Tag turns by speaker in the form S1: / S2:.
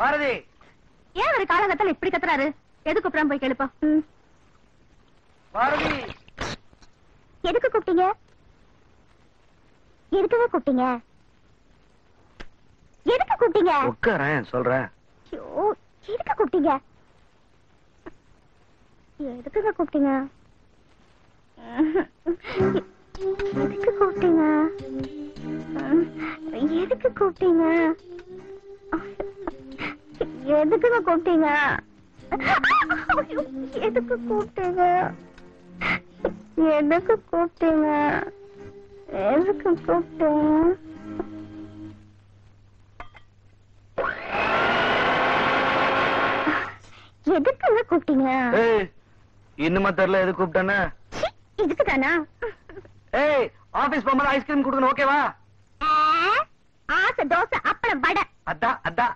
S1: பாரதி,
S2: ஏன் ஒரு காலகட்டத்தில் இப்படி கத்துறாரு? எதுக்கு அப்புறம் போய் கேளுப்பா.
S1: பாரதி,
S2: எதுக்கு கூப்பிட்டீங்க? எதுக்குங்க கூப்பிட்டீங்க? எதுக்கு கூப்பிட்டீங்க?
S1: உட்காரேன் சொல்றேன்.
S2: ஐயோ, எதுக்கு கூப்பிட்டீங்க? எதுக்குங்க கூப்பிட்டீங்க? எதுக்கு கூப்பிட்டீங்க? எதுக்கு கூப்பிட்டீங்க? எதுக்குங்க கூப்பிட்டீங்க? எதுக்கு கூப்பிட்டீங்க? எதுக்கு கூப்பிட்டீங்க? எதுக்கு கூப்பிட்டீங்க? எதுக்குங்க கூப்பிட்டீங்க?
S1: இன்னுமா தெரியல எது கூப்பிட்டேன்னு?
S2: இதுக்கு தானா?
S1: ஏய், ஆபீஸ் போகும்போது ஐஸ்கிரீம் கொடுக்கணும், ஓகேவா?
S2: ஆசை தோசை அப்பளம் வடை.
S1: அதான் அதான்